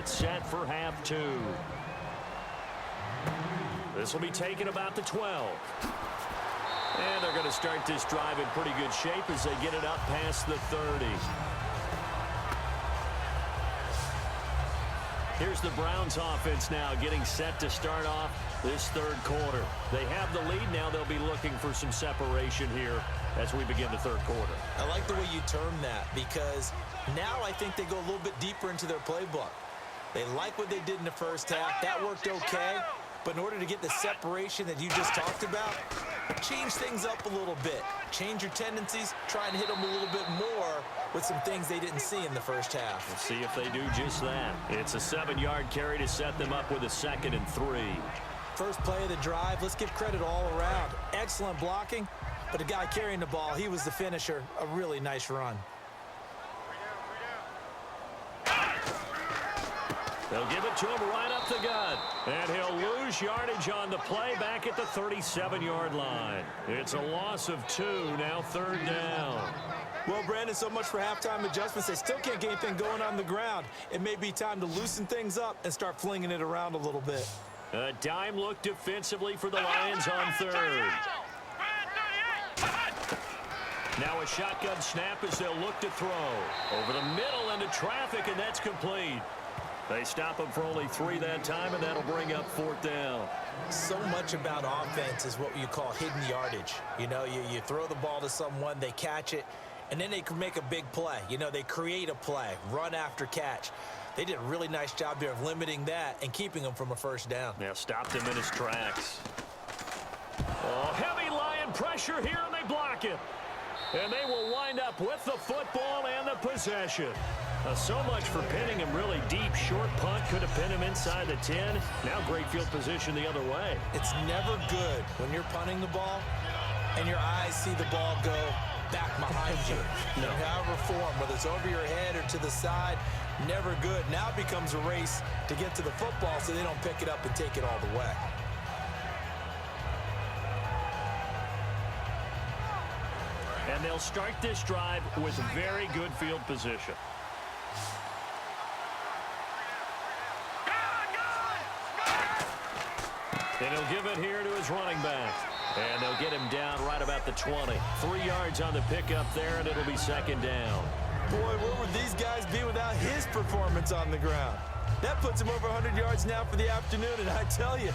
It's set for half two. This will be taken about the 12. And they're going to start this drive in pretty good shape as they get it up past the 30. Here's the Browns offense now getting set to start off this third quarter. They have the lead. Now they'll be looking for some separation here as we begin the third quarter. I like the way you term that because now I think they go a little bit deeper into their playbook. They like what they did in the first half. That worked okay. But in order to get the separation that you just talked about, change things up a little bit. Change your tendencies. Try and hit them a little bit more with some things they didn't see in the first half. We'll see if they do just that. It's a 7-yard carry to set them up with a 2nd and 3. First play of the drive, let's give credit all around. Excellent blocking, but the guy carrying the ball, he was the finisher. A really nice run. They'll give it to him right up the gut. And he'll lose yardage on the play back at the 37-yard line. It's a loss of 2, now 3rd down. Well, Brandon, so much for halftime adjustments. They still can't get anything going on the ground. It may be time to loosen things up and start flinging it around a little bit. A dime look defensively for the Lions on 3rd. Now a shotgun snap as they'll look to throw. Over the middle into traffic, and that's complete. They stop him for only 3 that time, and that'll bring up 4th down. So much about offense is what you call hidden yardage. You know, you throw the ball to someone, they catch it, and then they can make a big play. You know, they create a play, run after catch. They did a really nice job there of limiting that and keeping him from a first down. Now stopped him in his tracks. Oh, heavy Lion pressure here, and they block it. And they will wind up with the football and the possession. So much for pinning him really deep. Short punt could have pinned him inside the 10. Now great field position the other way. It's never good when you're punting the ball and your eyes see the ball go back behind you. No. However form, whether it's over your head or to the side, never good. Now it becomes a race to get to the football so they don't pick it up and take it all the way. And they'll start this drive with very good field position. And he'll give it here to his running back. And they'll get him down right about the 20. 3 yards on the pickup there, and it'll be 2nd down. Boy, where would these guys be without his performance on the ground? That puts him over 100 yards now for the afternoon, and I tell you,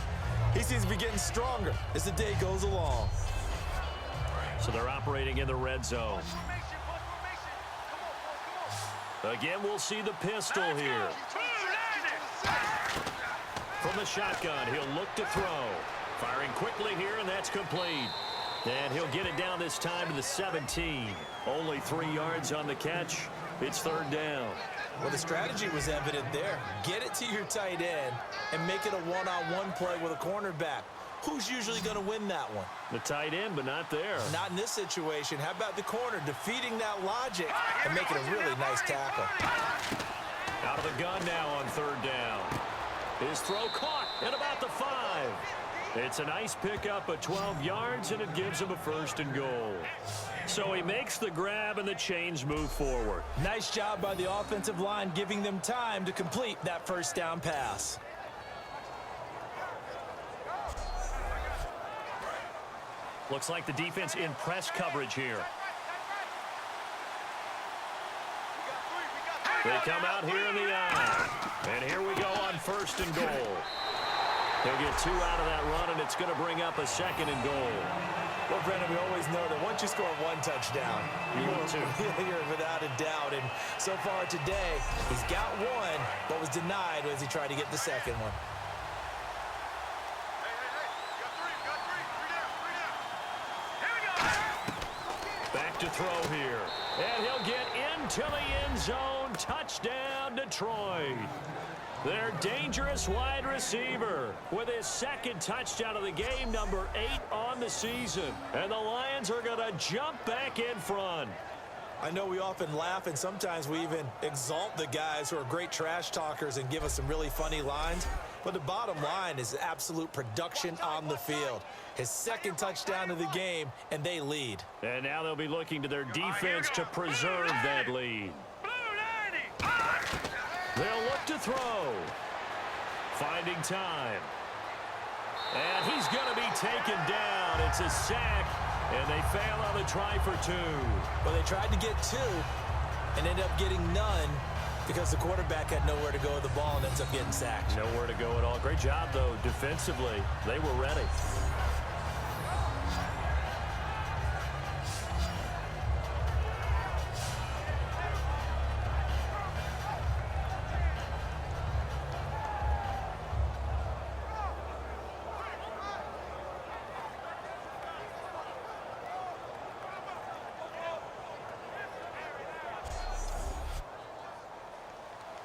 he seems to be getting stronger as the day goes along. So they're operating in the red zone. Again, we'll see the pistol here. From the shotgun, he'll look to throw. Firing quickly here, and that's complete. And he'll get it down this time to the 17. Only 3 yards on the catch. It's 3rd down. Well, the strategy was evident there. Get it to your tight end and make it a one-on-one play with a cornerback. Who's usually going to win that one? The tight end, but not there. Not in this situation. How about the corner defeating that logic and making a really nice tackle? Out of the gun now on 3rd down. His throw caught at about the 5. It's a nice pickup of 12 yards, and it gives him a 1st and goal. So he makes the grab, and the chains move forward. Nice job by the offensive line, giving them time to complete that 1st down pass. Looks like the defense in press coverage here. They come out here in the eye. And here we go on 1st and goal. He'll get 2 out of that run, and it's going to bring up a 2nd and goal. Well, Brendan, we always know that once you score 1 touchdown, you're without a doubt. And so far today, he's got 1, but was denied as he tried to get the 2nd one. Back to throw here. And he'll get into the end zone. Touchdown, Detroit. Their dangerous wide receiver with his 2nd touchdown of the game, number 8 on the season. And the Lions are going to jump back in front. I know we often laugh, and sometimes we even exalt the guys who are great trash talkers and give us some really funny lines. But the bottom line is absolute production on the field. His 2nd touchdown of the game, and they lead. And now they'll be looking to their defense to preserve that lead. They'll look to throw. Finding time. And he's going to be taken down. It's a sack, and they fail on the try for 2. Well, they tried to get 2 and ended up getting none because the quarterback had nowhere to go with the ball and ends up getting sacked. Nowhere to go at all. Great job, though, defensively. They were ready.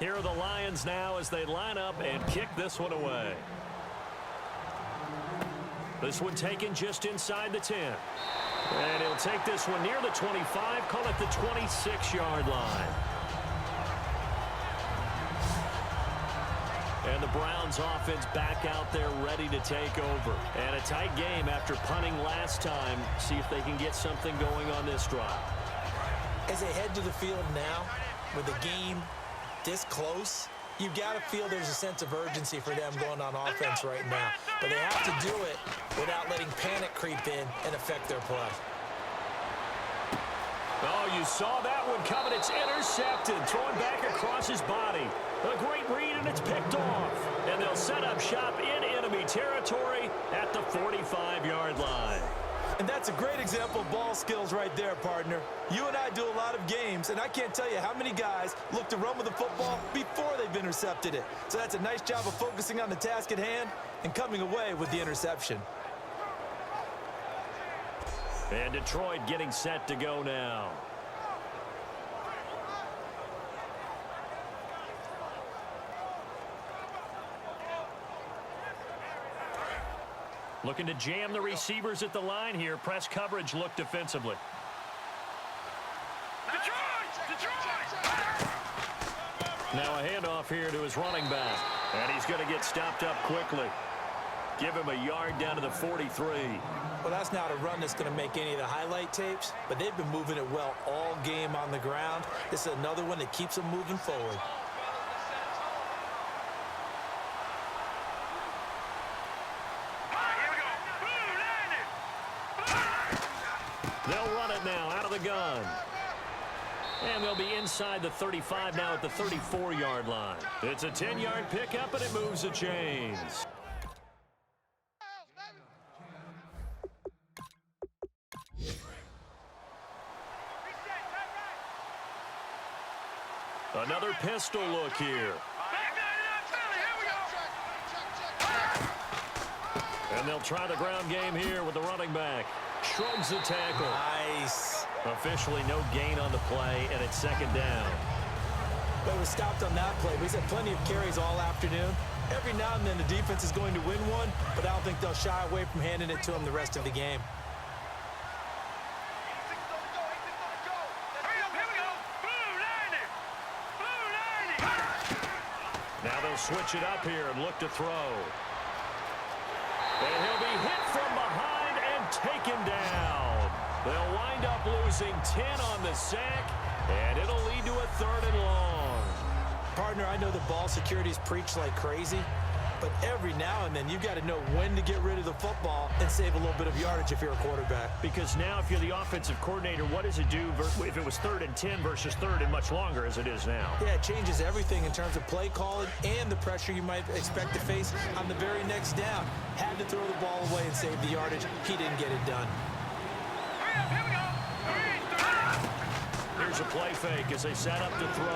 Here are the Lions now as they line up and kick this one away. This one taken just inside the 10. And he'll take this one near the 25, call it the 26-yard line. And the Browns offense back out there ready to take over. And a tight game after punting last time. See if they can get something going on this drive. As they head to the field now with the game this close, you've got to feel there's a sense of urgency for them going on offense right now. But they have to do it without letting panic creep in and affect their play. Oh, you saw that one coming. It's intercepted, thrown back across his body. A great read, and it's picked off. And they'll set up shop in enemy territory at the 45-yard line. And that's a great example of ball skills right there, partner. You and I do a lot of games, and I can't tell you how many guys look to run with the football before they've intercepted it. So that's a nice job of focusing on the task at hand and coming away with the interception. And Detroit getting set to go now. Looking to jam the receivers at the line here. Press coverage look defensively. Now a handoff here to his running back. And he's going to get stopped up quickly. Give him a yard down to the 43. Well, that's not a run that's going to make any of the highlight tapes, but they've been moving it well all game on the ground. This is another one that keeps them moving forward. They'll run it now out of the gun. And they'll be inside the 35 now at the 34-yard line. It's a 10-yard pickup, and it moves the chains. Another pistol look here. And they'll try the ground game here with the running back. Shrugs the tackle. Nice. Officially no gain on the play, and it's second down. But it was stopped on that play. He's had plenty of carries all afternoon. Every now and then the defense is going to win one, but I don't think they'll shy away from handing it to him the rest of the game. Now they'll switch it up here and look to throw. And he'll be hit from behind and taken down. They'll wind up losing 10 on the sack, and it'll lead to a 3rd and long. Partner, I know the ball security is preached like crazy, but every now and then you've got to know when to get rid of the football and save a little bit of yardage if you're a quarterback. Because now if you're the offensive coordinator, what does it do if it was 3rd and 10 versus 3rd and much longer as it is now? Yeah, it changes everything in terms of play calling and the pressure you might expect to face on the very next down. Had to throw the ball away and save the yardage. He didn't get it done. Here's a play fake as they set up to throw.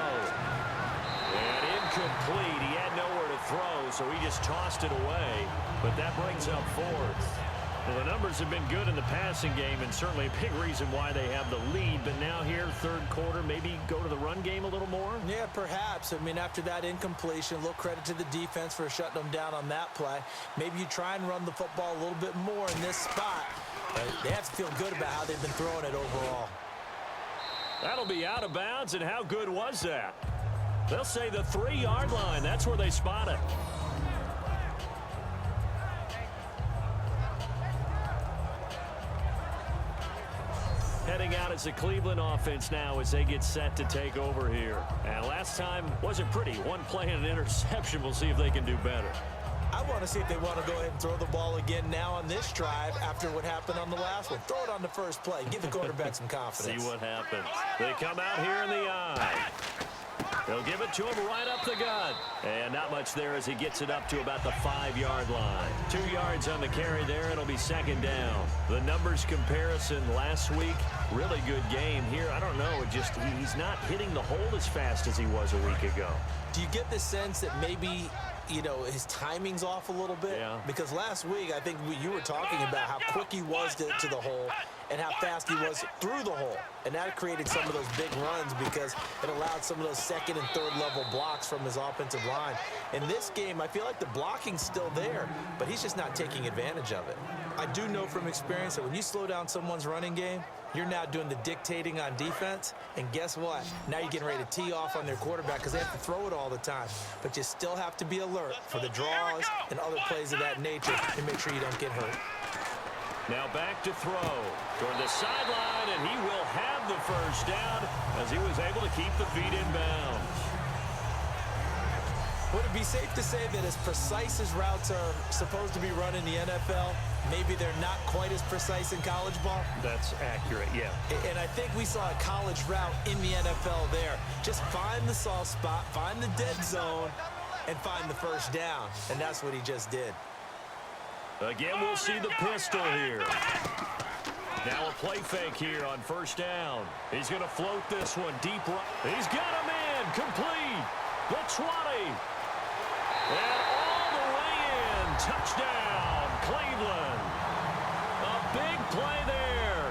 And incomplete. He had nowhere to throw, so he just tossed it away. But that brings up 4th. Well, the numbers have been good in the passing game, and certainly a big reason why they have the lead. But now here, 3rd quarter, maybe go to the run game a little more? Yeah, perhaps. I mean, after that incompletion, a little credit to the defense for shutting them down on that play. Maybe you try and run the football a little bit more in this spot. They have to feel good about how they've been throwing it overall. That'll be out of bounds, and how good was that? They'll say the 3-yard line. That's where they spot it. Heading out is the Cleveland offense now as they get set to take over here. And last time wasn't pretty. One play and an interception. We'll see if they can do better. I want to see if they want to go ahead and throw the ball again now on this drive after what happened on the last one. Throw it on the first play. Give the quarterback some confidence. See what happens. They come out here in the eye. They'll give it to him right up the gut. And not much there as he gets it up to about the 5-yard line. 2 yards on the carry there. It'll be second down. The numbers comparison last week, really good game here. I don't know. He's not hitting the hole as fast as he was a week ago. Do you get the sense that maybe, his timing's off a little bit? Yeah. Because last week, I think you were talking about how quick he was to the hole and how fast he was through the hole. And that created some of those big runs because it allowed some of those second and third level blocks from his offensive line. In this game, I feel like the blocking's still there, but he's just not taking advantage of it. I do know from experience that when you slow down someone's running game, you're now doing the dictating on defense, and guess what? Now you're getting ready to tee off on their quarterback because they have to throw it all the time. But you still have to be alert for the draws and other plays of that nature to make sure you don't get hurt. Now back to throw toward the sideline, and he will have the first down as he was able to keep the feet in bounds. Would it be safe to say that as precise as routes are supposed to be run in the NFL, maybe they're not quite as precise in college ball? That's accurate, yeah. And I think we saw a college route in the NFL there. Just find the soft spot, find the dead zone, and find the first down. And that's what he just did. Again, we'll see the pistol here. Now a play fake here on first down. He's going to float this one deep right. He's got him in, complete. The 20. And all the way in. Touchdown, Cleveland. A big play there.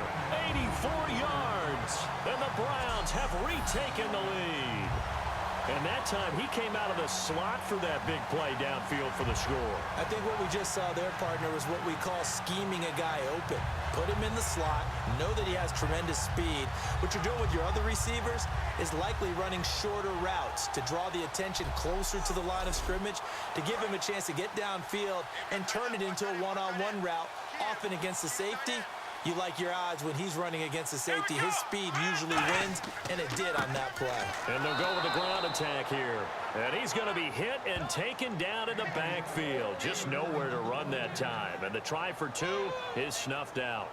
84 yards. And the Browns have retaken the lead. And that time, he came out of the slot for that big play downfield for the score. I think what we just saw there, partner, was what we call scheming a guy open. Put him in the slot, know that he has tremendous speed. What you're doing with your other receivers is likely running shorter routes to draw the attention closer to the line of scrimmage, to give him a chance to get downfield and turn it into a one-on-one route, often against the safety. You like your odds when he's running against the safety. His speed usually wins, and it did on that play. And they'll go with the ground attack here. And he's going to be hit and taken down in the backfield. Just nowhere to run that time. And the try for 2 is snuffed out.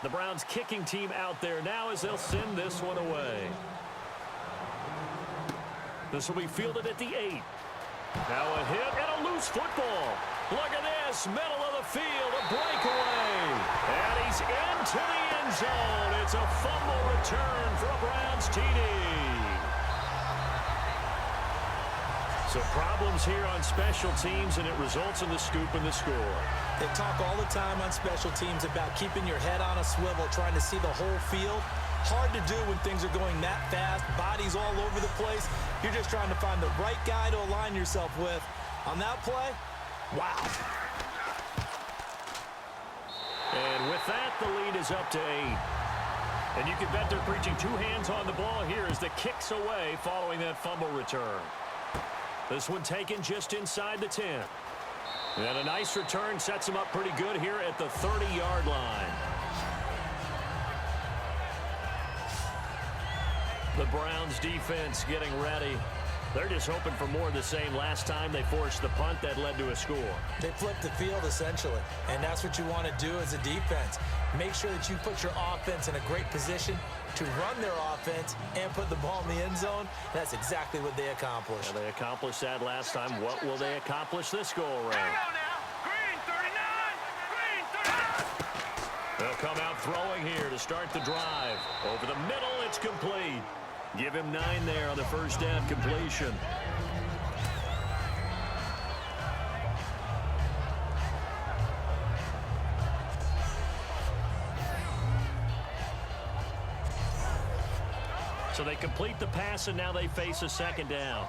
The Browns kicking team out there now as they'll send this one away. This will be fielded at the 8. Now a hit and a loose football. Look at this, middle of the field, a breakaway. And he's into the end zone. It's a fumble return for a Browns TD. So problems here on special teams, and it results in the scoop and the score. They talk all the time on special teams about keeping your head on a swivel, trying to see the whole field. Hard to do when things are going that fast, bodies all over the place. You're just trying to find the right guy to align yourself with. On that play, wow. And with that, the lead is up to 8. And you can bet they're preaching 2 hands on the ball here as the kick's away following that fumble return. This one taken just inside the 10. And a nice return sets him up pretty good here at the 30-yard line. The Browns defense getting ready. They're just hoping for more of the same. Last time they forced the punt that led to a score. They flipped the field, essentially, and that's what you want to do as a defense. Make sure that you put your offense in a great position to run their offense and put the ball in the end zone. That's exactly what they accomplished. Well, they accomplished that last time. What will they accomplish this go-around? They'll come out throwing here to start the drive. Over the middle, it's complete. Give him 9 there on the first down completion. So they complete the pass, and now they face a second down.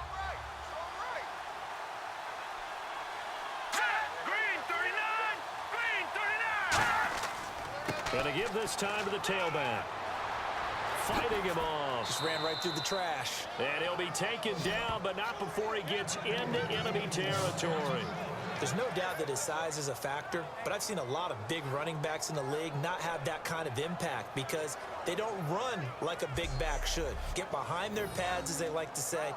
Going to give this time to the tailback. fighting him off. Just ran right through the trash. And he'll be taken down, but not before he gets into enemy territory. There's no doubt that his size is a factor, but I've seen a lot of big running backs in the league not have that kind of impact because they don't run like a big back should. Get behind their pads, as they like to say,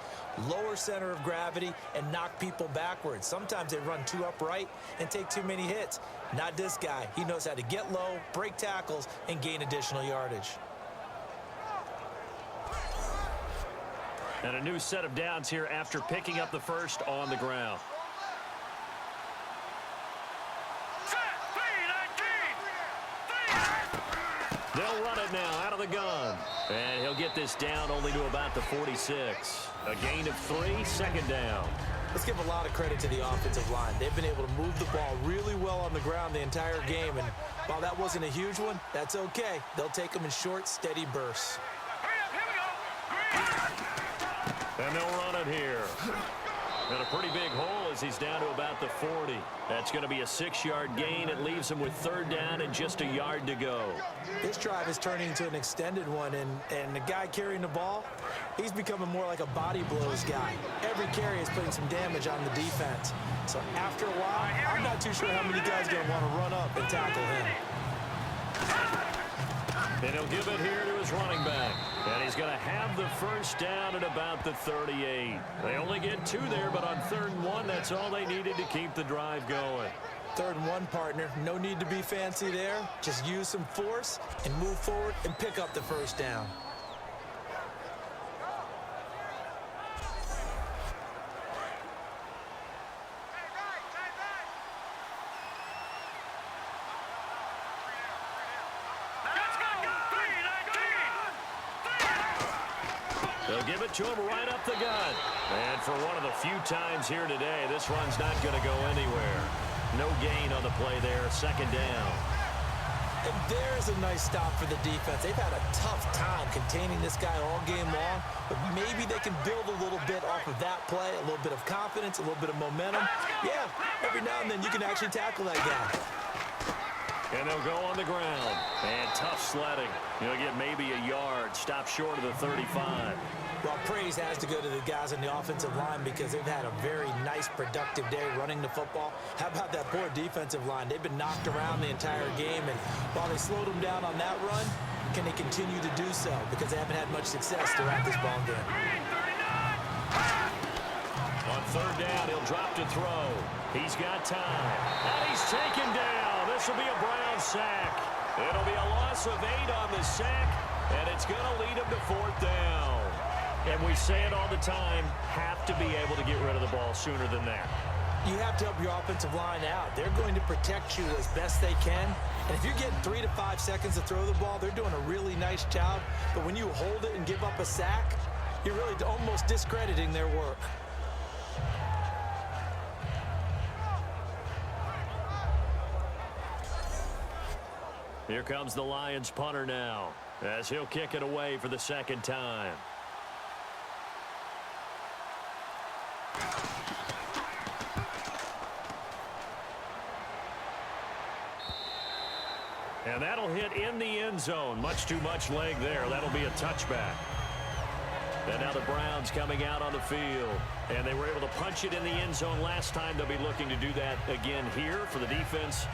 lower center of gravity, and knock people backwards. Sometimes they run too upright and take too many hits. Not this guy. He knows how to get low, break tackles, and gain additional yardage. And a new set of downs here after picking up the first on the ground. They'll run it now out of the gun. And he'll get this down only to about the 46. A gain of 3, second down. Let's give a lot of credit to the offensive line. They've been able to move the ball really well on the ground the entire game. And while that wasn't a huge one, that's okay. They'll take them in short, steady bursts. And they'll run it here. And a pretty big hole as he's down to about the 40. That's going to be a 6-yard gain. It leaves him with third down and just a yard to go. This drive is turning into an extended one, and the guy carrying the ball, he's becoming more like a body blows guy. Every carry is putting some damage on the defense. So after a while, I'm not too sure how many guys are going to want to run up and tackle him. And he'll give it here to his running back. And he's going to have the first down at about the 38. They only get 2 there, but on 3rd and 1, that's all they needed to keep the drive going. 3rd and 1, partner. No need to be fancy there. Just use some force and move forward and pick up the first down. They'll give it to him right up the gut. And for one of the few times here today, this run's not going to go anywhere. No gain on the play there, second down. And there's a nice stop for the defense. They've had a tough time containing this guy all game long, but maybe they can build a little bit off of that play, a little bit of confidence, a little bit of momentum. Yeah, every now and then you can actually tackle that guy. And they'll go on the ground. And tough sledding. He'll get maybe a yard. Stop short of the 35. Well, praise has to go to the guys on the offensive line because they've had a very nice, productive day running the football. How about that poor defensive line? They've been knocked around the entire game, and while they slowed them down on that run, can they continue to do so? Because they haven't had much success throughout this ball game. On 3rd down, he'll drop to throw. He's got time. And he's taken down. This will be a Brown sack. It'll be a loss of 8 on the sack, and it's going to lead him to 4th down. And we say it all the time, have to be able to get rid of the ball sooner than that. You have to help your offensive line out. They're going to protect you as best they can. And if you're getting 3 to 5 seconds to throw the ball, they're doing a really nice job. But when you hold it and give up a sack, you're really almost discrediting their work. Here comes the Lions punter now, as he'll kick it away for the 2nd time. And that'll hit in the end zone. Much too much leg there. That'll be a touchback. And now the Browns coming out on the field. And they were able to punch it in the end zone last time. They'll be looking to do that again here for the defense.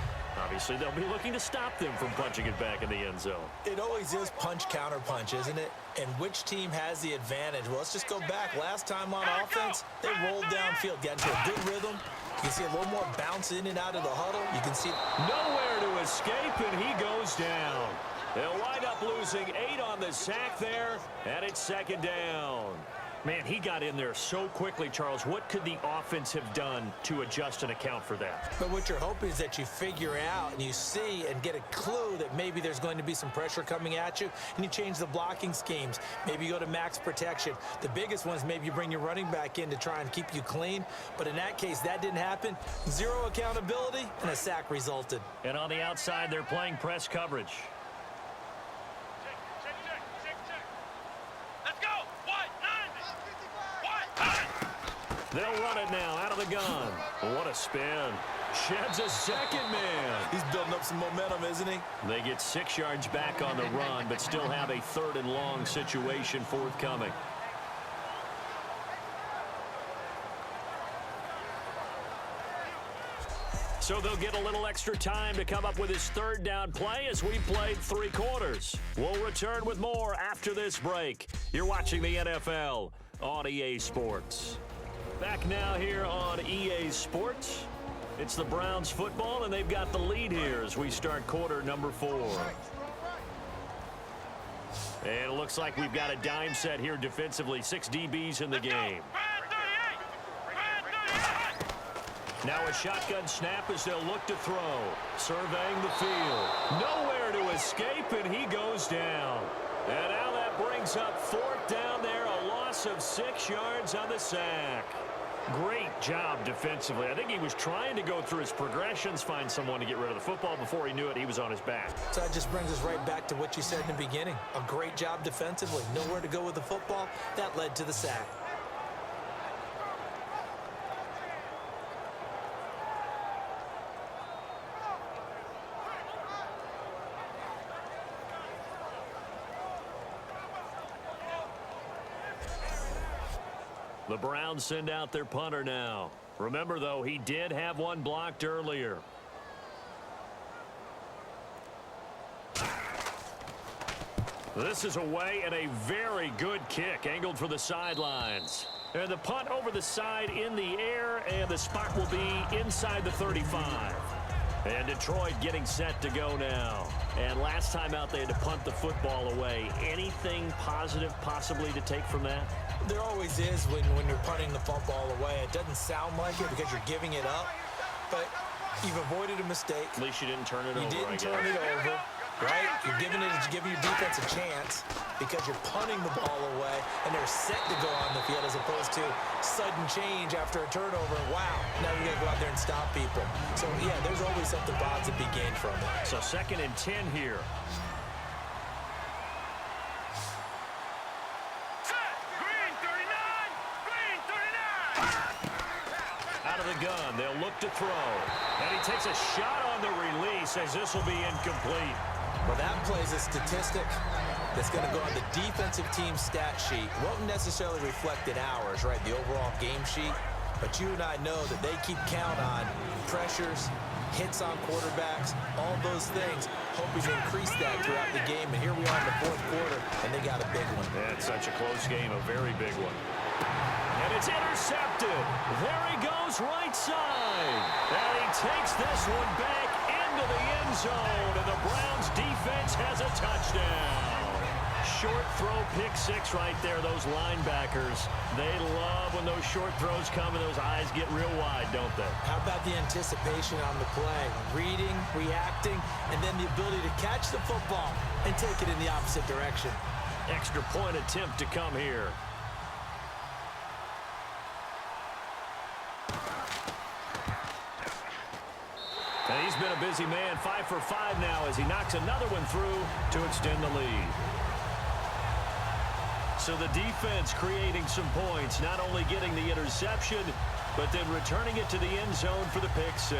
Obviously, they'll be looking to stop them from punching it back in the end zone. It always is punch-counter-punch, isn't it? And which team has the advantage? Well, let's just go back. Last time on offense, they rolled downfield, got into a good rhythm. You can see a little more bounce in and out of the huddle. You can see nowhere to escape, and he goes down. They'll wind up losing 8 on the sack there, and it's 2nd down. Man, he got in there so quickly, Charles. What could the offense have done to adjust and account for that? But what you're hoping is that you figure out and you see and get a clue that maybe there's going to be some pressure coming at you, and you change the blocking schemes. Maybe you go to max protection. The biggest one is maybe you bring your running back in to try and keep you clean. But in that case, that didn't happen. 0 accountability, and a sack resulted. And on the outside, they're playing press coverage. They'll run it now out of the gun. What a spin. Sheds a second man. He's building up some momentum, isn't he? They get 6 yards back on the run, but still have a 3rd and long situation forthcoming. So they'll get a little extra time to come up with his 3rd down play as we played 3 quarters. We'll return with more after this break. You're watching the NFL on EA Sports. Back now here on EA Sports. It's the Browns football, and they've got the lead here as we start quarter number 4. And it looks like we've got a dime set here defensively. 6 DBs in the game. Now a shotgun snap as they'll look to throw. Surveying the field. Nowhere to escape, and he goes down. And now that brings up 4th down there. A loss of 6 yards on the sack. Great job defensively. I think he was trying to go through his progressions, find someone to get rid of the football. Before he knew it, he was on his back. So that just brings us right back to what you said in the beginning. A great job defensively. Nowhere to go with the football. That led to the sack. The Browns send out their punter now. Remember, though, he did have one blocked earlier. This is away and a very good kick angled for the sidelines. And the punt over the side in the air, and the spot will be inside the 35. And Detroit getting set to go now. And last time out, they had to punt the football away. Anything positive possibly to take from that? There always is when you're punting the football away. It doesn't sound like it because you're giving it up, but you've avoided a mistake. At least you didn't turn it over. You didn't turn it over, right? You're giving your defense a chance because you're punting the ball away, and they're set to go on the field as opposed to sudden change after a turnover. Wow, now you got to go out there and stop people. So, yeah, there's always something positive to be gained from it. So 2nd and 10 here. Gun. They'll look to throw. And he takes a shot on the release as this will be incomplete. Well, that plays a statistic that's going to go on the defensive team stat sheet. Won't necessarily reflect in ours, right, the overall game sheet. But you and I know that they keep count on pressures, hits on quarterbacks, all those things, hoping to increase that throughout the game. And here we are in the 4th quarter, and they got a big one. That's such a close game, a very big one. And it's intercepted. There he goes right side. And he takes this one back into the end zone. And the Browns defense has a touchdown. Short throw, pick 6 right there. Those linebackers, they love when those short throws come and those eyes get real wide, don't they? How about the anticipation on the play? Reading, reacting, and then the ability to catch the football and take it in the opposite direction. Extra point attempt to come here. And he's been a busy man, 5 for 5 now as he knocks another one through to extend the lead. So the defense creating some points, not only getting the interception, but then returning it to the end zone for the pick 6.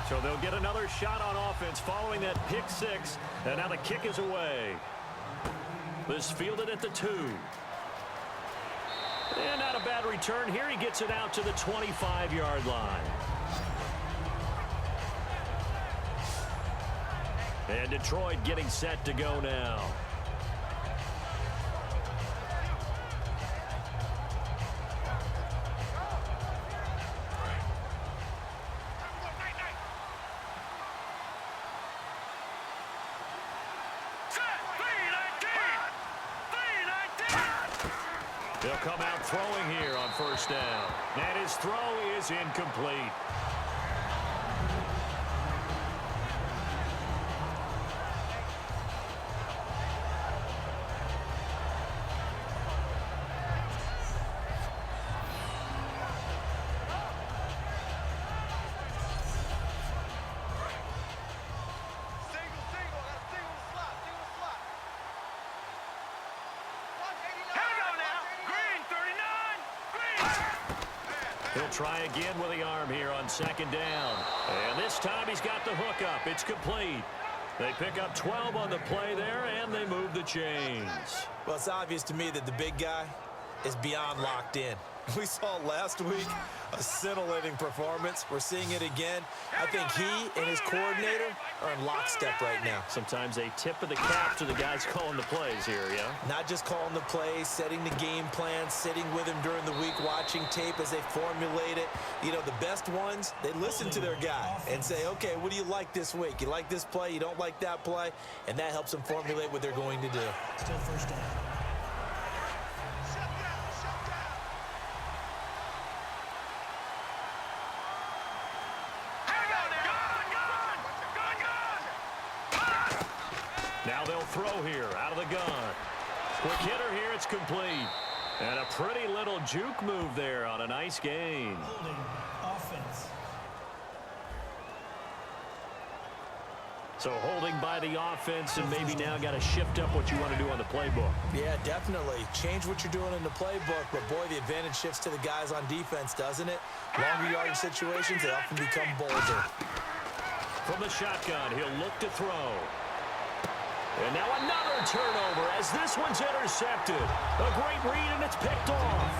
So they'll get another shot on offense following that pick 6, and now the kick is away. This fielded at the 2. And not a bad return here. He gets it out to the 25-yard line. And Detroit getting set to go now. They'll come out throwing here on 1st down. And his throw is incomplete. He'll try again with the arm here on second down. And this time he's got the hook up. It's complete. They pick up 12 on the play there, and they move the chains. Well, it's obvious to me that the big guy is beyond locked in. We saw last week a scintillating performance. We're seeing it again. I think he and his coordinator are in lockstep right now. Sometimes a tip of the cap to the guys calling the plays here, yeah? Not just calling the plays, setting the game plan, sitting with him during the week, watching tape as they formulate it. You know, the best ones, they listen to their guy and say, okay, what do you like this week? You like this play? You don't like that play? And that helps them formulate what they're going to do. Still first down. Now they'll throw here out of the gun. Quick hitter here, it's complete. And a pretty little juke move there on a nice gain. Holding offense. So holding by the offense, and maybe now got to shift up what you want to do on the playbook. Yeah, definitely. Change what you're doing in the playbook, but boy, the advantage shifts to the guys on defense, doesn't it? Longer yardage situations, they often become bolder. From the shotgun, he'll look to throw. And now another turnover as this one's intercepted. A great read, and it's picked off.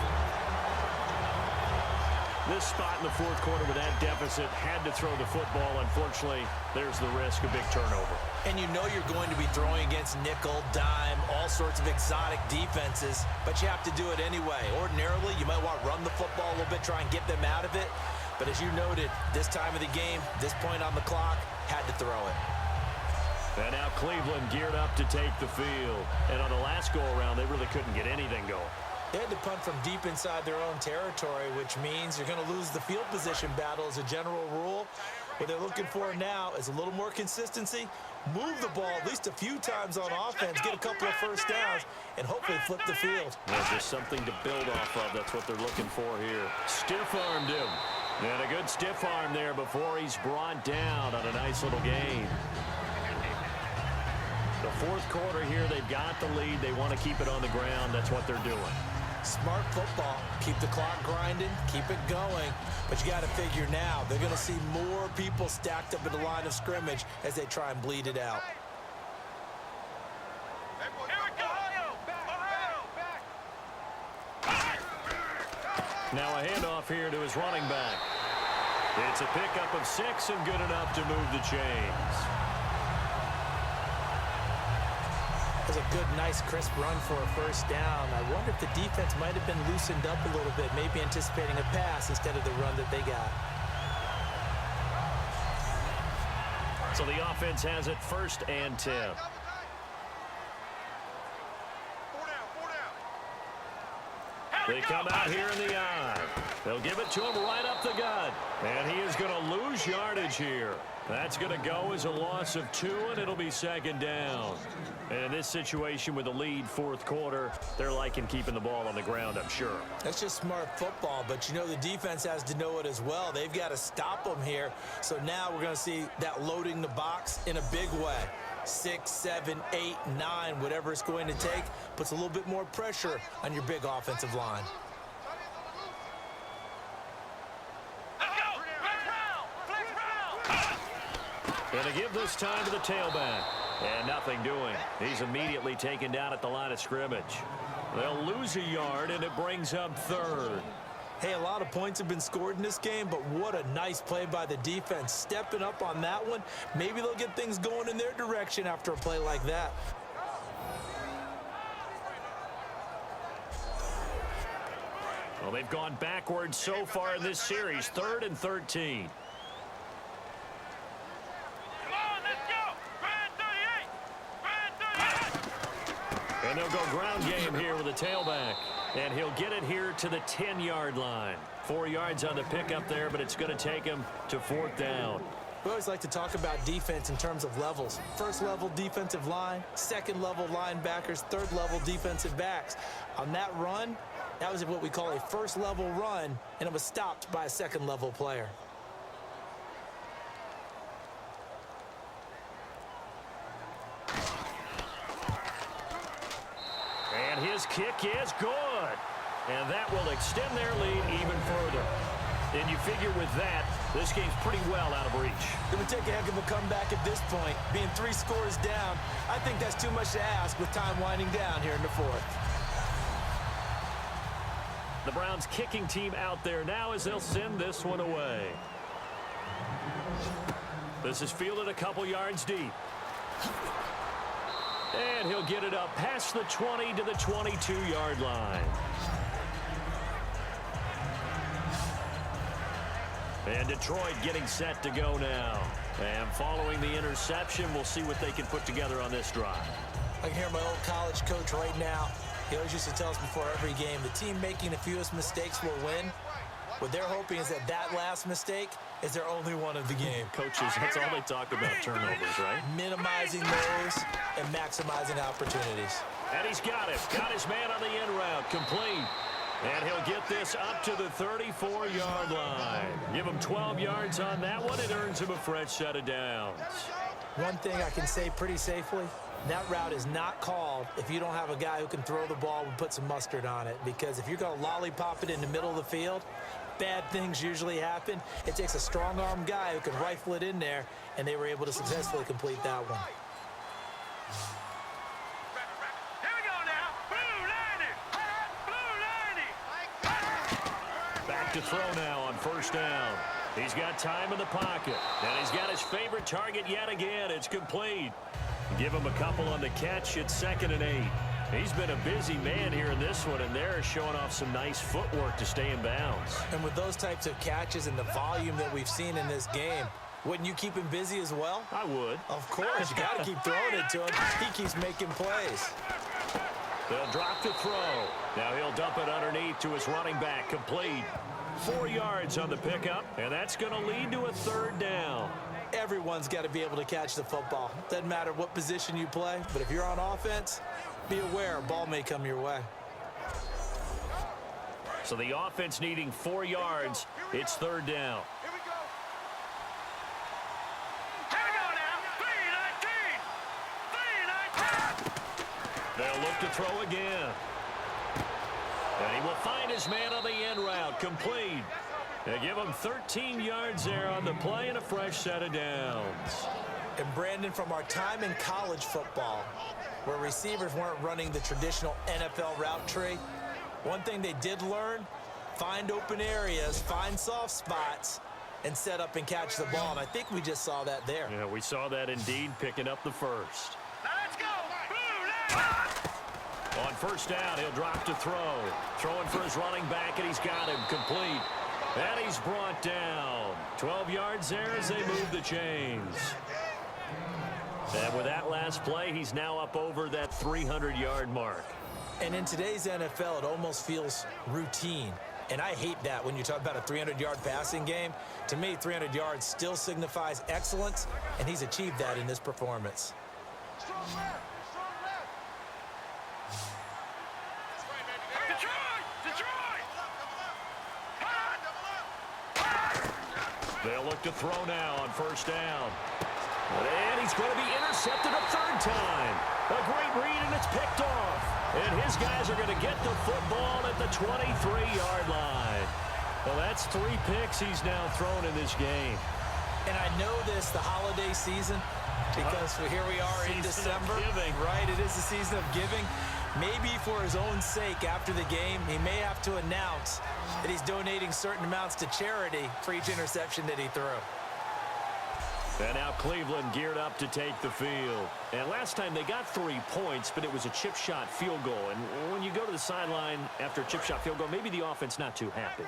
This spot in the fourth quarter with that deficit, had to throw the football. Unfortunately, there's the risk of big turnover. And you know you're going to be throwing against nickel, dime, all sorts of exotic defenses, but you have to do it anyway. Ordinarily, you might want to run the football a little bit, try and get them out of it. But as you noted, this time of the game, this point on the clock, had to throw it. And now Cleveland geared up to take the field. And on the last go-around, they really couldn't get anything going. They had to punt from deep inside their own territory, which means you're going to lose the field position battle as a general rule. What they're looking for now is a little more consistency, move the ball at least a few times on offense, get a couple of first downs, and hopefully flip the field. There's just something to build off of. That's what they're looking for here. Stiff-armed him. And a good stiff arm there before he's brought down on a nice little gain. The fourth quarter here, they've got the lead. They want to keep it on the ground. That's what they're doing. Smart football. Keep the clock grinding. Keep it going. But you got to figure now, they're going to see more people stacked up at the line of scrimmage as they try and bleed it out. Now a handoff here to his running back. It's a pickup of 6 and good enough to move the chains. That was a good, nice, crisp run for a first down. I wonder if the defense might have been loosened up a little bit, maybe anticipating a pass instead of the run that they got. So the offense has it 1st and 10. They come out here in the eye. They'll give it to him right up the gut. And he is going to lose yardage here. That's going to go as a loss of 2, and it'll be 2nd down. And in this situation with the lead fourth quarter, they're liking keeping the ball on the ground, I'm sure. That's just smart football, but you know the defense has to know it as well. They've got to stop them here. So now we're going to see that loading the box in a big way. 6, 7, 8, 9, whatever it's going to take, puts a little bit more pressure on your big offensive line. Going to give this time to the tailback. And nothing doing. He's immediately taken down at the line of scrimmage. They'll lose a yard, and it brings up 3rd. Hey, a lot of points have been scored in this game, but what a nice play by the defense. Stepping up on that one. Maybe they'll get things going in their direction after a play like that. Well, they've gone backwards so far in this series. 3rd and 13. And they'll go ground game here with a tailback. And he'll get it here to the 10-yard line. 4 yards on the pickup there, but it's going to take him to 4th down. We always like to talk about defense in terms of levels. 1st level defensive line, 2nd level linebackers, 3rd level defensive backs. On that run, that was what we call a 1st level run, and it was stopped by a 2nd level player. And his kick is good. And that will extend their lead even further. And you figure with that, this game's pretty well out of reach. It would take a heck of a comeback at this point. Being 3 scores down, I think that's too much to ask with time winding down here in the 4th. The Browns kicking team out there now as they'll send this one away. This is fielded a couple yards deep. And he'll get it up past the 20 to the 22-yard line. And Detroit getting set to go now. And following the interception, we'll see what they can put together on this drive. I can hear my old college coach right now. He always used to tell us before every game, the team making the fewest mistakes will win. What they're hoping is that last mistake is their only one of the game. Coaches, that's all they talk about, turnovers, right? Minimizing those and maximizing opportunities. And he's got it. Got his man on the end route. Complete. And he'll get this up to the 34-yard line. Give him 12 yards on that one. It earns him a fresh set of downs. One thing I can say pretty safely, that route is not called if you don't have a guy who can throw the ball and put some mustard on it. Because if you're going to lollipop it in the middle of the field, bad things usually happen. It takes a strong-arm guy who can rifle it in there, and they were able to successfully complete that one. To throw now on first down. He's got time in the pocket. And he's got his favorite target yet again. It's complete. Give him a couple on the catch. It's 2nd and 8. He's been a busy man here in this one, and they're showing off some nice footwork to stay in bounds. And with those types of catches and the volume that we've seen in this game, wouldn't you keep him busy as well? I would. Of course. You got to keep throwing it to him. He keeps making plays. They'll drop to throw. Now he'll dump it underneath to his running back. Complete. 4 yards on the pickup, and that's going to lead to a 3rd down. Everyone's got to be able to catch the football. Doesn't matter what position you play, but if you're on offense, be aware a ball may come your way. So the offense needing 4 yards. It's 3rd down. Here we go. Here we go now. 3-19. They'll look to throw again. And he will find his man on the end route. Complete. They give him 13 yards there on the play and a fresh set of downs. And Brandon, from our time in college football, where receivers weren't running the traditional NFL route tree, one thing they did learn, find open areas, find soft spots, and set up and catch the ball. And I think we just saw that there. Yeah, we saw that indeed, picking up the first. Now let's go. Blue, On first down, he'll drop to throw. Throwing for his running back, and he's got him complete. And he's brought down. 12 yards there as they move the chains. And with that last play, he's now up over that 300-yard mark. And in today's NFL, it almost feels routine. And I hate that when you talk about a 300-yard passing game. To me, 300 yards still signifies excellence, and he's achieved that in this performance. strong left. Strong left. Detroit! Detroit! They'll look to throw now on first down. And he's going to be intercepted a 3rd time. A great read, and it's picked off. And his guys are going to get the football at the 23-yard line. Well, that's 3 picks he's now thrown in this game. And I know this, the holiday season, because here we are in December. Right, it is the season of giving. Maybe for his own sake, after the game, he may have to announce that he's donating certain amounts to charity for each interception that he threw. And now Cleveland geared up to take the field. And last time they got 3 points, but it was a chip shot field goal. And when you go to the sideline after a chip shot field goal, maybe the offense not too happy.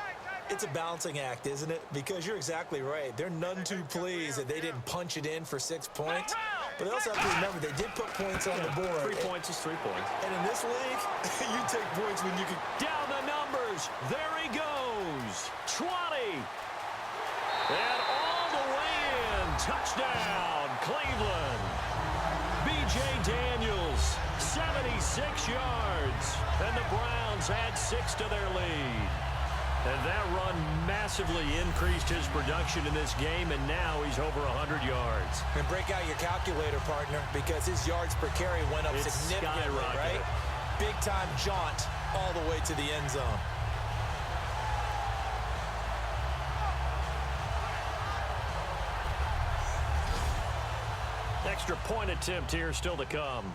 It's a balancing act, isn't it? Because you're exactly right. They're none too pleased that they didn't punch it in for 6 points. But they also have to remember they did put points on the board. 3 points is 3 points. And in this league, you take points when you can. Down the numbers. There he goes. 20. And all the way in. Touchdown, Cleveland. B.J. Daniels, 76 yards. And the Browns add 6 to their lead. And that run massively increased his production in this game, and now he's over 100 yards. And break out your calculator, partner, because his yards per carry went up significantly, right? Big-time jaunt all the way to the end zone. Extra point attempt here still to come.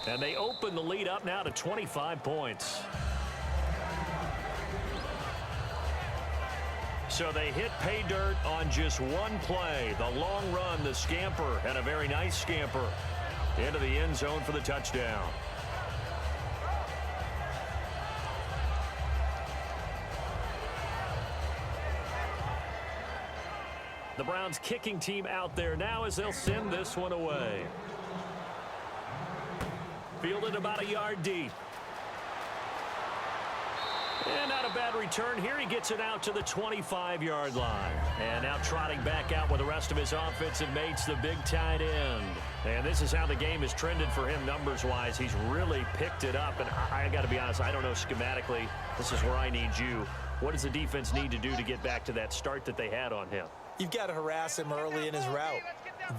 And they open the lead up now to 25 points. So they hit pay dirt on just one play. The long run, the scamper, and a very nice scamper into the end zone for the touchdown. The Browns kicking team out there now as they'll send this one away. Fielded about a yard deep. And not a bad return here. He gets it out to the 25-yard line. And now trotting back out with the rest of his offensive mates, the big tight end. And this is how the game has trended for him numbers-wise. He's really picked it up. And I got to be honest, I don't know schematically. This is where I need you. What does the defense need to do to get back to that start that they had on him? You've got to harass him early in his route.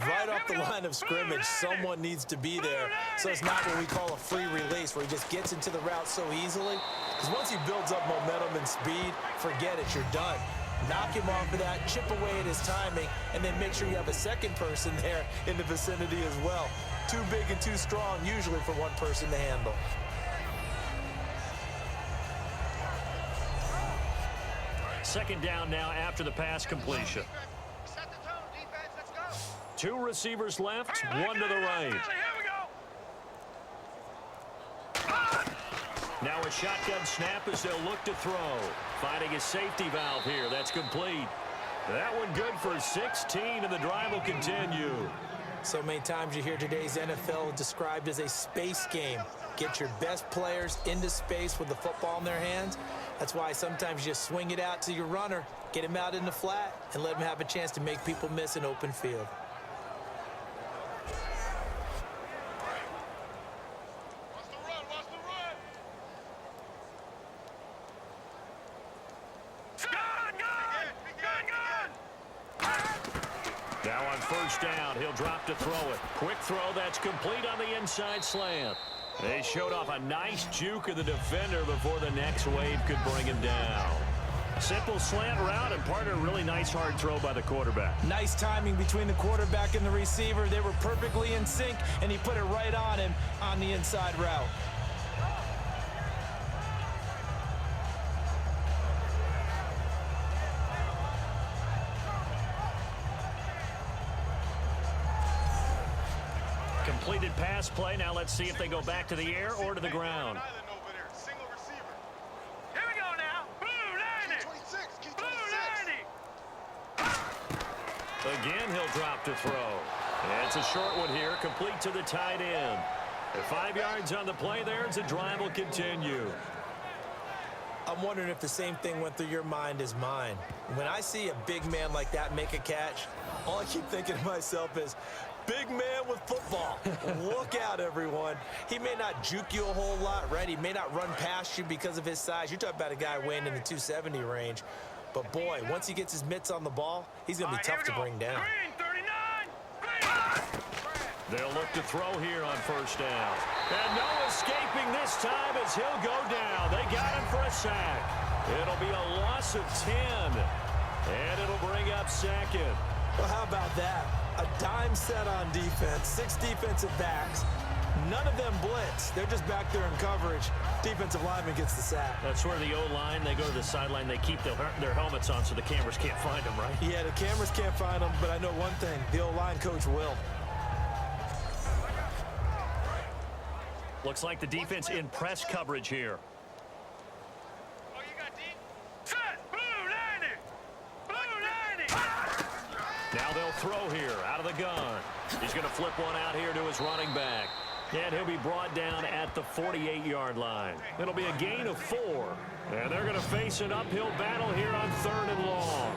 Right off the line of scrimmage, someone needs to be there. So it's not what we call a free release, where he just gets into the route so easily. Because once he builds up momentum and speed, forget it, you're done. Knock him off of that, chip away at his timing, and then make sure you have a second person there in the vicinity as well. Too big and too strong, usually, for one person to handle. Second down now after the pass completion. Set the tone, defense. Let's go. Two receivers left, one to the right. Here we go. Now a shotgun snap as they'll look to throw. Finding a safety valve here. That's complete. That one good for 16, and the drive will continue. So many times you hear today's NFL described as a space game. Get your best players into space with the football in their hands. That's why sometimes you just swing it out to your runner, get him out in the flat, and let him have a chance to make people miss an open field. Watch the run, watch the run. Gun. Now on first down, he'll drop to throw it. Quick throw, that's complete on the inside slant. They showed off a nice juke of the defender before the next wave could bring him down. Simple slant route and part of a really nice hard throw by the quarterback. Nice timing between the quarterback and the receiver. They were perfectly in sync, and he put it right on him on the inside route. Completed pass play. Now let's see if they go back to the air or to the ground. Single receiver. Here we go now. Blue 90. 26. Keep Blue 26. 90. Again, he'll drop to throw. And it's a short one here, complete to the tight end. At 5 yards on the play there, as the drive will continue. I'm wondering if the same thing went through your mind as mine. When I see a big man like that make a catch, all I keep thinking to myself is, big man with football. Look out, everyone. He may not juke you a whole lot, right? He may not run past you because of his size. You're talking about a guy weighing in the 270 range. But, boy, once he gets his mitts on the ball, he's going to be tough to bring down. Green 39. They'll look to throw here on first down. And no escaping this time as he'll go down. They got him for a sack. It'll be a loss of 10. And it'll bring up second. Well, how about that? A dime set on defense, 6 defensive backs. None of them blitz. They're just back there in coverage. Defensive lineman gets the sack. That's where the O-line, they go to the sideline, they keep their helmets on so the cameras can't find them, right? Yeah, the cameras can't find them, but I know one thing. The O-line coach will. Looks like the defense in press coverage here. Oh, you got deep. Set. Blue 90. Blue 90. Now they'll throw here out of the gun. He's going to flip one out here to his running back. And he'll be brought down at the 48-yard line. It'll be a gain of 4. And they're going to face an uphill battle here on 3rd and long.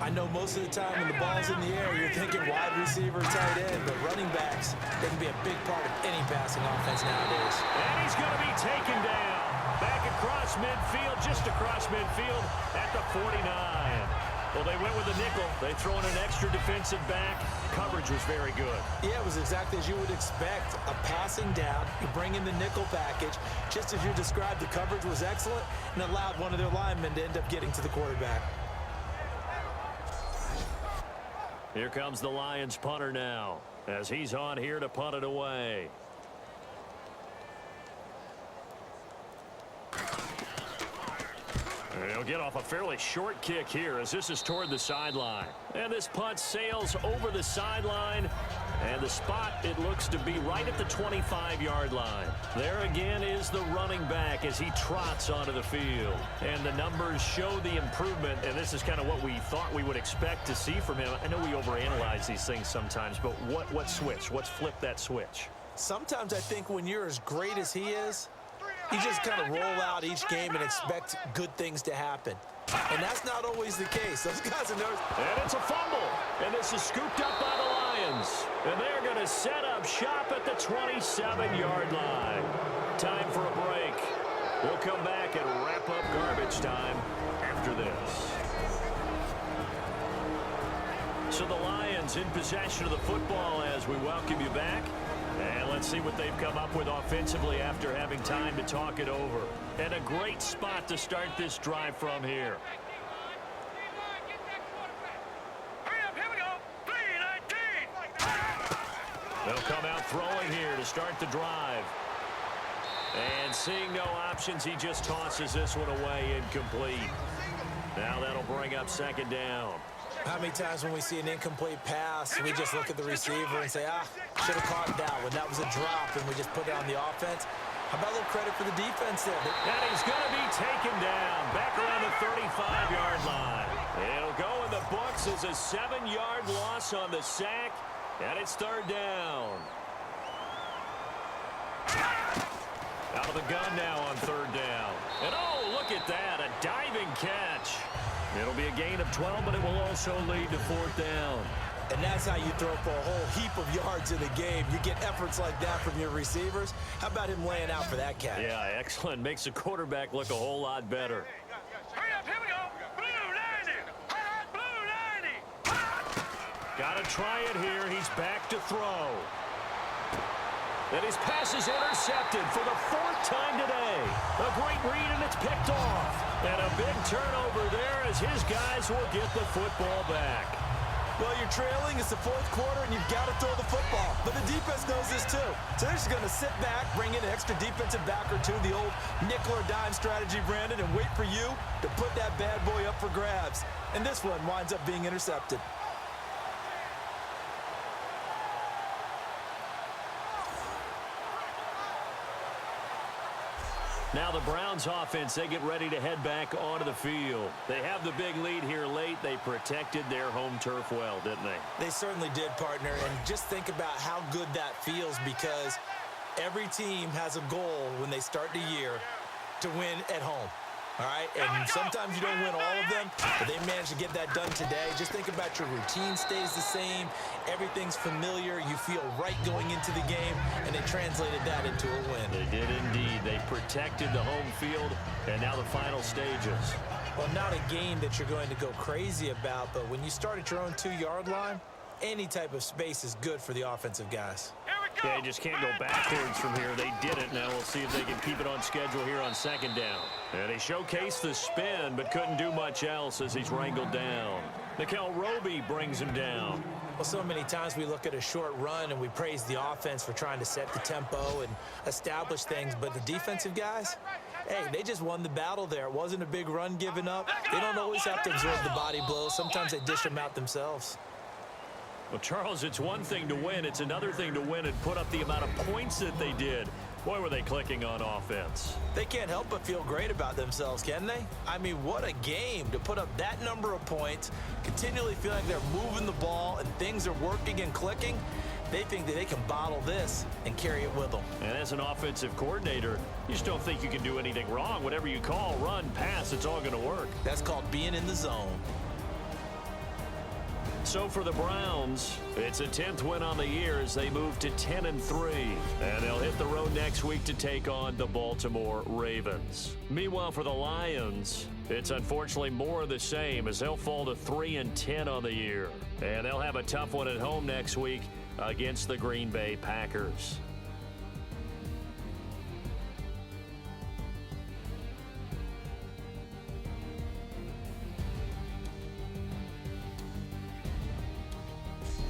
I know most of the time when the ball's in the air, you're thinking wide receiver, tight end, but running backs, they can be a big part of any passing offense nowadays. And he's going to be taken down. Back across midfield, just across midfield at the 49. Well, they went with the nickel. They throw in an extra defensive back. Coverage was very good. Yeah, it was exactly as you would expect. A passing down, you bring in the nickel package. Just as you described, the coverage was excellent and allowed one of their linemen to end up getting to the quarterback. Here comes the Lions punter now as he's on here to punt it away. He'll get off a fairly short kick here as this is toward the sideline. And this punt sails over the sideline. And the spot, it looks to be right at the 25-yard line. There again is the running back as he trots onto the field. And the numbers show the improvement, and this is kind of what we thought we would expect to see from him. I know we overanalyze these things sometimes, but what switch? What's flipped that switch? Sometimes I think when you're as great as he is, you just kind of roll out each game and expect good things to happen. And that's not always the case. Those guys are nervous. And it's a fumble. And this is scooped up by the Lions. And they're going to set up shop at the 27-yard line. Time for a break. We'll come back and wrap up garbage time after this. So the Lions in possession of the football as we welcome you back. And let's see what they've come up with offensively after having time to talk it over. And a great spot to start this drive from here. They'll come out throwing here to start the drive. And seeing no options, he just tosses this one away incomplete. Now that'll bring up second down. How many times when we see an incomplete pass, we just look at the receiver and say, should have caught that one. That was a drop, and we just put it on the offense. How about a little credit for the defense there? And he's going to be taken down back around the 35-yard line. It'll go in the books as a 7-yard loss on the sack, and it's third down. Out of the gun now on third down. And oh, look at that, a diving catch. It'll be a gain of 12, but it will also lead to fourth down. And that's how you throw for a whole heap of yards in the game. You get efforts like that from your receivers. How about him laying out for that catch? Yeah, excellent. Makes the quarterback look a whole lot better. Hurry up, here we go. Blue 90. Blue 90. Got to try it here. He's back to throw. And his pass is intercepted for the fourth time today. A great read, and it's picked off. And a big turnover there as his guys will get the football back. Well, you're trailing. It's the fourth quarter, and you've got to throw the football. But the defense knows this, too. So they're just going to sit back, bring in an extra defensive back or two, the old nickel or dime strategy, Brandon, and wait for you to put that bad boy up for grabs. And this one winds up being intercepted. Now the Browns offense, they get ready to head back onto the field. They have the big lead here late. They protected their home turf well, didn't they? They certainly did, partner. And just think about how good that feels, because every team has a goal when they start the year to win at home. All right, and sometimes you don't win all of them, but they managed to get that done today. Just think about your routine stays the same. Everything's familiar. You feel right going into the game, and they translated that into a win. They did indeed. They protected the home field, and now the final stages. Well, not a game that you're going to go crazy about, but when you start at your own 2-yard line, any type of space is good for the offensive guys. Yeah, you just can't go backwards from here. They did it. Now we'll see if they can keep it on schedule here on second down. And he showcased the spin, but couldn't do much else as he's wrangled down. Nickel Roby brings him down. Well, so many times we look at a short run and we praise the offense for trying to set the tempo and establish things, but the defensive guys, hey, they just won the battle there. It wasn't a big run given up. They don't always have to absorb the body blows. Sometimes they dish them out themselves. Well, Charles, it's one thing to win. It's another thing to win and put up the amount of points that they did. Boy, were they clicking on offense. They can't help but feel great about themselves, can they? I mean, what a game to put up that number of points, continually feeling like they're moving the ball and things are working and clicking. They think that they can bottle this and carry it with them. And as an offensive coordinator, you just don't think you can do anything wrong. Whatever you call, run, pass, it's all going to work. That's called being in the zone. So for the Browns, it's a 10th win on the year as they move to 10-3. And they'll hit the road next week to take on the Baltimore Ravens. Meanwhile, for the Lions, it's unfortunately more of the same as they'll fall to 3-10 on the year. And they'll have a tough one at home next week against the Green Bay Packers.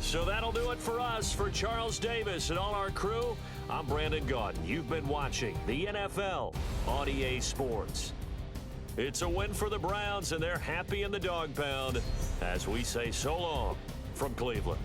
So that'll do it for us. For Charles Davis and all our crew, I'm Brandon Gaudin. You've been watching the NFL on EA Sports. It's a win for the Browns, and they're happy in the dog pound as we say so long from Cleveland.